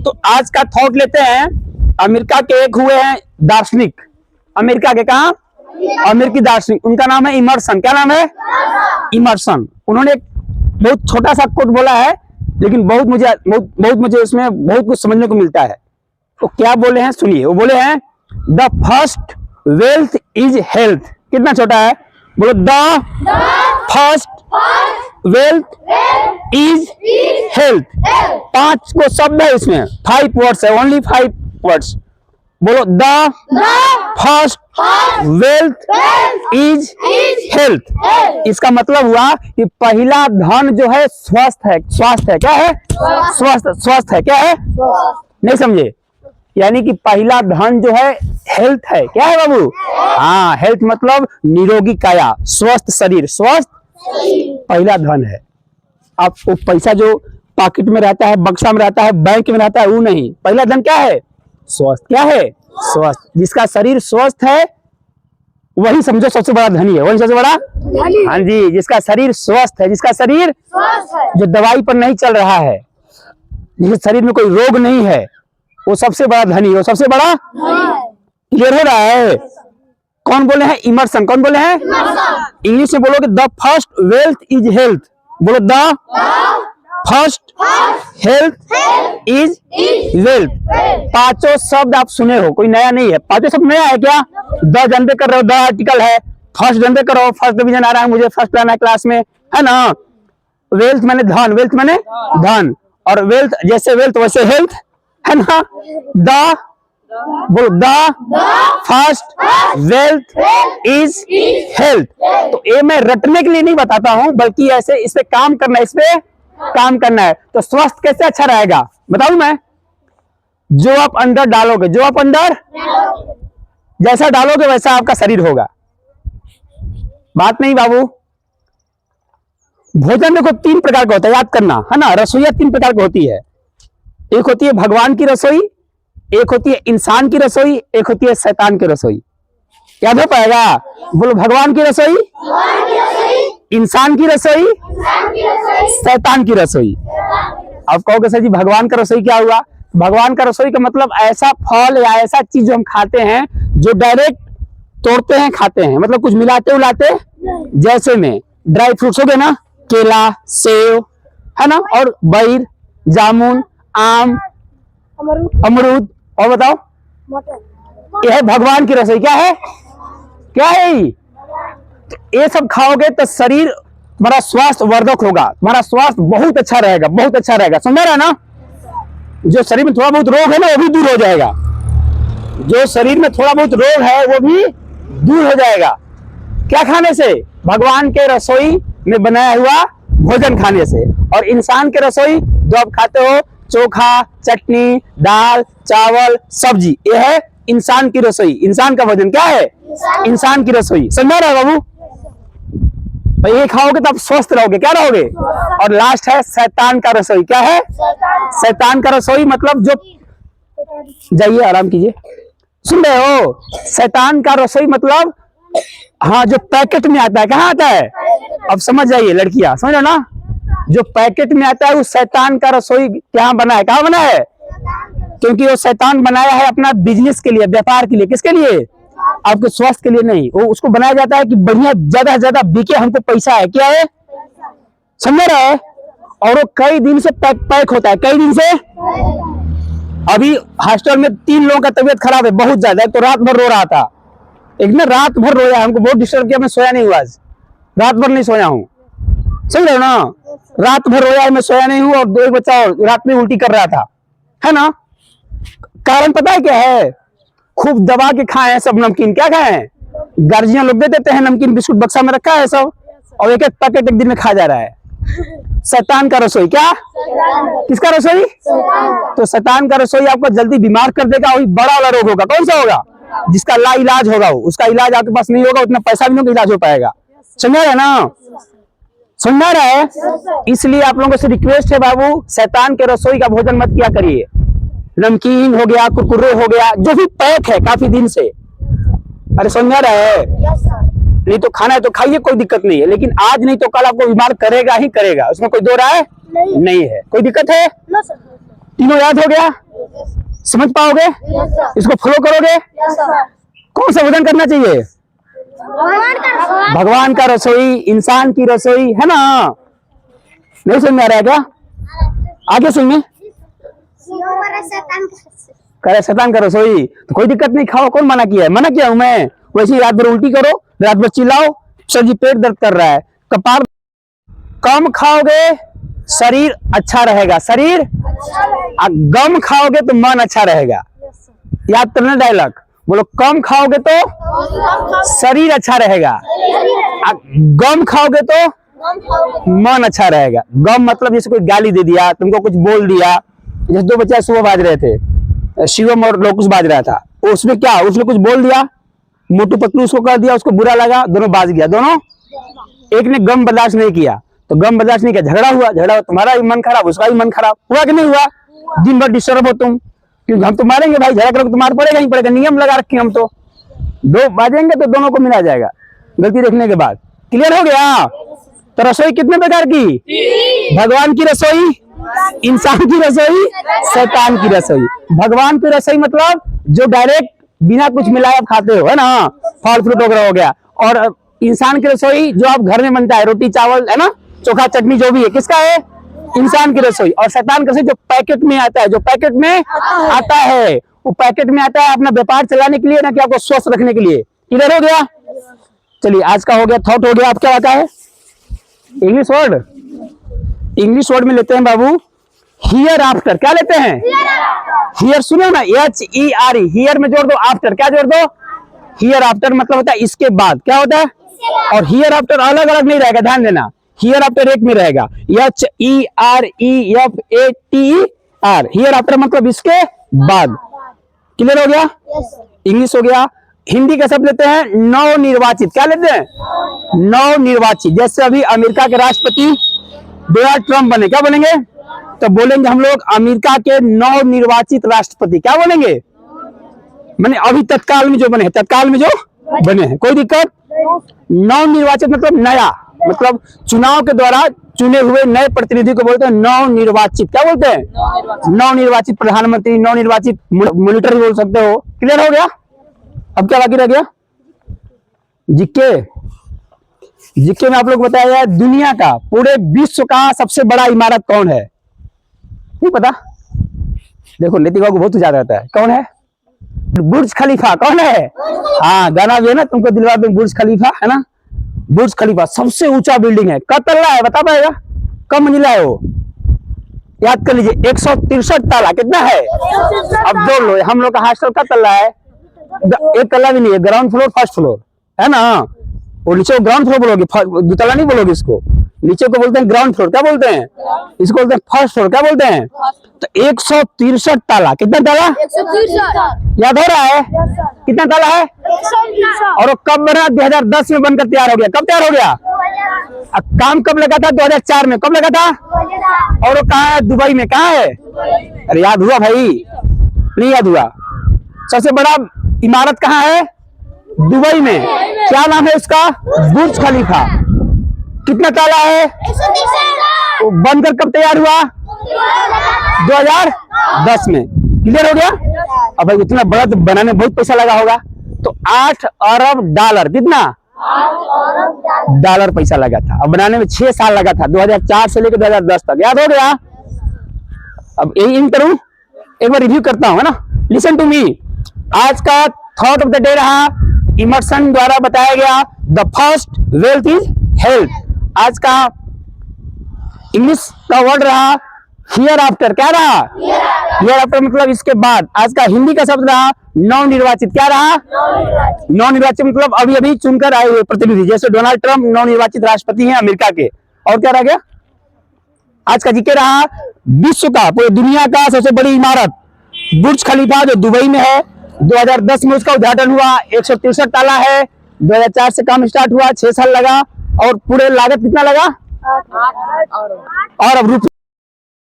तो आज का थॉट लेते हैं। अमेरिका के एक हुए हैं दार्शनिक, अमेरिका के कहा अमेरिकी दार्शनिक, उनका नाम है इमर्सन। क्या नाम है? इमर्सन। उन्होंने एक बहुत छोटा सा कोट बोला है, लेकिन बहुत मुझे इसमें बहुत कुछ समझने को मिलता है। तो क्या बोले हैं सुनिए। वो बोले हैं the first wealth is health. कितना छोटा है? बोलो the first wealth is health. 5 को शब्द है इसमें, 5 वर्ड्स है, ओनली 5 वर्ड्स। बोलो the first wealth is health. इसका मतलब हुआ कि पहला धन जो है स्वास्थ्य है। स्वास्थ्य है, क्या है? स्वस्थ है, क्या है? नहीं समझे? यानी कि पहला धन जो है हेल्थ है। क्या है बाबू? हाँ, हेल्थ मतलब निरोगी काया, स्वस्थ शरीर, स्वस्थ पहला धन है। आप वो पैसा जो पॉकेट में रहता है, बक्सा में रहता है, बैंक में रहता है, वो नहीं। पहला धन क्या है? स्वस्थ। क्या है? स्वस्थ। जिसका शरीर स्वस्थ है वही समझो सबसे बड़ा धनी है, वही सबसे बड़ा। हाँ जी, जिसका शरीर स्वस्थ है, जिसका शरीर जो दवाई पर नहीं चल रहा है, जिसके शरीर में कोई रोग नहीं है, वो सबसे बड़ा धनी है, वो सबसे बड़ा। क्लियर हो रहा है? कौन बोले हैं? इमर्सन। कौन बोले हैं? इंग्लिश में बोलोगे the first wealth is health. बोलो the first health is wealth. 5 शब्द आप सुने हो, कोई नया नहीं है। 5 शब्द नया है क्या? द जानते कर रहे हो, द आर्टिकल है। फर्स्ट जानते करो, फर्स्ट डिवीजन आ रहा है, मुझे फर्स्ट लाना है क्लास में, है ना। वेल्थ माने धन, वेल्थ माने धन, और वेल्थ जैसे वेल्थ वैसे हेल्थ, है ना। द बोलो the first wealth is health. तो ये मैं रटने के लिए नहीं बताता हूं, बल्कि ऐसे इस पे काम करना है, इस पे काम करना है। तो स्वस्थ कैसे अच्छा रहेगा बताऊं मैं? जो आप अंदर डालोगे, जो आप अंदर जैसा डालोगे वैसा आपका शरीर होगा। बात नहीं बाबू। भोजन देखो 3 प्रकार का होता है, याद करना, है ना। रसोईया 3 प्रकार की होती है। एक होती है भगवान की रसोई, एक होती है इंसान की रसोई, एक होती है शैतान की रसोई। याद हो पाएगा? बोलो भगवान की रसोई, इंसान की रसोई, शैतान की रसोई। अब कहोगे सर जी भगवान का रसोई क्या हुआ? भगवान का रसोई का मतलब ऐसा फल या ऐसा चीज जो हम खाते हैं जो डायरेक्ट तोड़ते हैं खाते हैं, मतलब कुछ मिलाते उलाते। जैसे में ड्राई फ्रूट्स हो गए ना, केला, सेब, है ना, और बैर, जामुन, आम, अमरूद, और बताओ यह है भगवान की रसोई। क्या है? क्या है? तो ये सब खाओगे तो शरीर तुम्हारा स्वास्थ्य वर्धक होगा, तुम्हारा स्वास्थ्य बहुत अच्छा रहेगा, बहुत अच्छा रहेगा। समझ रहा है ना? जो शरीर में थोड़ा बहुत रोग है ना वो भी दूर हो जाएगा। जो शरीर में थोड़ा बहुत रोग है वो भी दूर हो जाएगा। क्या खाने से? भगवान के रसोई में बनाया हुआ भोजन खाने से। और इंसान के रसोई जो आप खाते हो, चोखा, चटनी, दाल, चावल, सब्जी, ये है इंसान की रसोई। इंसान का भोजन क्या है? इंसान की रसोई। समझ रहे हो बाबू? भाई ये खाओगे तो आप स्वस्थ रहोगे, क्या रहोगे। और लास्ट है शैतान का रसोई। क्या है? शैतान का रसोई मतलब जो, जाइए आराम कीजिए, सुन रहे हो? शैतान का रसोई मतलब हाँ जो पैकेट में आता है। कहाँ आता है? अब समझ जाइए लड़कियां, समझ रहे ना। जो पैकेट में आता है वो शैतान का रसोई क्या बना है? कहाँ बना है? क्योंकि वो शैतान बनाया है अपना बिजनेस के लिए, व्यापार के लिए। किसके लिए? आपके स्वास्थ्य के लिए नहीं। वो उसको बनाया जाता है कि बढ़िया ज्यादा से ज्यादा बिके, हमको पैसा है। क्या है? समझ रहे हैं? और वो कई दिन से पैक होता है, कई दिन से। अभी हॉस्टल में 3 लोगों का तबीयत खराब है बहुत ज्यादा। तो रात भर रो रहा था, एक ने रात भर रोया, हमको बहुत डिस्टर्ब किया, मैं सोया नहीं हुआ आज, रात भर नहीं सोया हूँ। समझ रहे हो ना? रात भर रोया है, मैं सोया नहीं हूँ। और 2 बच्चा रात में उल्टी कर रहा था, है ना। कारण पता है क्या है? खूब दबा के खाए हैं सब नमकीन। क्या खाए हैं? गार्जियन लोग दे देते हैं नमकीन, बिस्कुट बक्सा में रखा है सब, और एक एक पैकेट एक दिन में खा जा रहा है। शैतान का रसोई। क्या? किसका रसोई? तो शैतान का रसोई आपको जल्दी बीमार कर देगा। वही बड़ा वाला रोग होगा। कौन सा होगा? जिसका ला इलाज होगा, उसका इलाज आपके पास नहीं होगा, उतना पैसा भी नहीं इलाज हो पाएगा। समझ रहे ना? समझ रहा है? इसलिए आप लोगों से रिक्वेस्ट है बाबू, शैतान के रसोई का भोजन मत किया करिए। नमकीन हो गया, कुरकुरे हो गया, जो भी पैक है काफी दिन से। अरे समझ रहा है? नहीं तो खाना है तो खाइए, कोई दिक्कत नहीं है, लेकिन आज नहीं तो कल आपको बीमार करेगा ही करेगा, उसमें कोई दो राय नहीं है। कोई दिक्कत है? तीनों याद हो गया? समझ पाओगे? इसको फॉलो करोगे? कौन सा भोजन करना चाहिए? भगवान का रसोई, इंसान की रसोई, है ना? नहीं समझ में आ रहा है क्या? आगे सुनिए। करे शैतान का रसोई, तो कोई दिक्कत नहीं, खाओ। कौन मना किया है? मना किया हूं मैं? वैसे ही रात भर उल्टी करो, रात भर चिल्लाओ, सर जी पेट दर्द कर रहा है, कपार। कम खाओगे शरीर अच्छा रहेगा, शरीर गम खाओगे तो मन अच्छा रहेगा। याद करना डायलॉग, बोलो कम खाओगे तो शरीर अच्छा रहेगा, गम खाओगे तो मन अच्छा रहेगा। गम मतलब जैसे कोई गाली दे दिया, तुमको कुछ बोल दिया। जैसे दो बच्चे सुबह बाज रहे थे, शिवम और लोकुश बाज रहा था, उसमें क्या, उसने कुछ बोल दिया, मोटू पतलू उसको कर दिया, उसको बुरा लगा, दोनों बाज गया। दोनों, एक ने गम बर्दाश्त नहीं किया, तो गम बर्दाश्त नहीं किया, झगड़ा हुआ, तुम्हारा भी मन खराब, उसका भी मन खराब हुआ कि नहीं हुआ? दिन भर डिस्टर्ब हो तुम, क्योंकि हम तो मारेंगे भाई, झगड़ा करोगे तो मार पड़ेगा ही पड़ेगा, नियम लगा रखे हम तो। दो बाजेंगे तो दोनों को मिला जाएगा गलती देखने के बाद। क्लियर हो गया? तो रसोई कितने प्रकार की? भगवान की रसोई, इंसान की रसोई, शैतान की रसोई। भगवान की रसोई मतलब जो डायरेक्ट बिना कुछ मिलाए आप खाते हो, है ना, फल फ्रूट वगैरह हो गया। और इंसान की रसोई जो आप घर में बनता है, रोटी चावल, है ना, चोखा चटनी जो भी है, किसका है? इंसान की रसोई। और शैतान की रसोई जो पैकेट में आता है, जो पैकेट में आता है, वो पैकेट में आता है अपना व्यापार चलाने के लिए, ना कि आपको स्वस्थ रखने के लिए। क्लियर हो गया? चलिए, आज का हो गया, थॉट हो गया। आप क्या आता है? इंग्लिश वर्ड, इंग्लिश वर्ड में लेते हैं बाबू हियर आफ्टर। क्या लेते हैं? हियर, सुनो ना, HER, हियर में जोड़ दो आफ्टर, क्या जोड़ दो? हियर आफ्टर मतलब होता है इसके बाद। क्या होता है? और हियर आफ्टर अलग अलग नहीं रहेगा, ध्यान देना, हियर आफ्टर एक में रहेगा, HEREFATER, हियर आफ्टर मतलब इसके बाद। क्लियर हो गया? इंग्लिश हो गया। हिंदी का शब्द लेते हैं नवनिर्वाचित। क्या लेते हैं? नवनिर्वाचित। जैसे अभी अमेरिका के राष्ट्रपति डोनाल्ड ट्रंप बने, क्या बोलेंगे? तो बोलेंगे हम लोग अमेरिका के नवनिर्वाचित राष्ट्रपति। क्या बोलेंगे? मैंने अभी तत्काल में जो बने हैं, तत्काल में जो बने हैं, कोई दिक्कत? नवनिर्वाचित मतलब नया, मतलब चुनाव के द्वारा चुने हुए नए प्रतिनिधि को बोलते हैं नवनिर्वाचित। क्या बोलते हैं? नवनिर्वाचित प्रधानमंत्री, नवनिर्वाचित मॉनिटर बोल सकते हो। क्लियर हो गया? अब क्या बाकी रह गया? जीके। जीके में आप लोग बताया है दुनिया का, पूरे विश्व का सबसे बड़ा इमारत कौन है? नहीं पता? देखो लेतिका को बहुत याद रहता है। कौन है? बुर्ज खलीफा। कौन है? हाँ, गाना भी है ना, तुमको दिलवा दूं, बुर्ज खलीफा, है ना। बुर्ज खलीफा सबसे ऊंचा बिल्डिंग है। कब तल्ला है बता पाएगा? कब मंजिला है वो? याद कर लीजिए, 163 ताला। कितना है? अब जोड़ लो। हम लोग का हॉस्टल का तल्ला है? एक तल्ला भी नहीं है, ग्राउंड फ्लोर फर्स्ट फ्लोर, है ना। वो नीचे ग्राउंड फ्लोर बोलोगे, दो तल्ला नहीं बोलोगे इसको। नीचे को बोलते हैं ग्राउंड फ्लोर। क्या बोलते हैं? इसको बोलते हैं फर्स्ट फ्लोर। क्या बोलते हैं? तो 163 ताला। कितना ताला? 163। याद हो रहा है? कितना ताला है? 163। और वो कब बना? 2010 में बनकर तैयार हो गया। कब तैयार हो गया? काम कब लगा था? 2004 में। कब लगा था? और वो कहाँ है? दुबई में। कहाँ है? अरे याद हुआ भाई? नहीं याद हुआ? सबसे बड़ा इमारत कहाँ है? दुबई में। क्या नाम है उसका? बुर्ज खलीफा। कितना ताला है? वो बनकर कब तैयार हुआ? 2010 में। क्लियर हो गया? अब भाई इतना बड़ा तो बनाने में बहुत पैसा लगा होगा, तो 8 अरब डॉलर। कितना? 8 अरब डॉलर पैसा लगा था। अब बनाने में 6 साल लगा था, 2004 से लेकर 2010 तक। याद हो गया? अब यही करूं, एक बार रिव्यू करता हूं, है ना। Listen to me. आज का थॉट ऑफ द डे रहा, इमर्सन द्वारा बताया गया, the first wealth is health. आज का इंग्लिश का वर्ड रहा हियर आफ्टर। क्या रहा? हियर आफ्टर मतलब इसके बाद। आज का हिंदी का शब्द रहा नवनिर्वाचित। क्या रहा? नवनिर्वाचित मतलब अभी अभी चुनकर आए हुए प्रतिनिधि, जैसे डोनाल्ड ट्रंप नवनिर्वाचित राष्ट्रपति हैं अमेरिका के। और क्या रह गया? आज का जीके रहा विश्व का, पूरी दुनिया का सबसे बड़ी इमारत बुर्ज खलीफा, जो दुबई में है। 2010 में उसका उद्घाटन हुआ। 163 ताला है। 2004 से काम स्टार्ट हुआ, 6 साल लगा। और पूरे लागत कितना लगा? 8 अरब रुपये।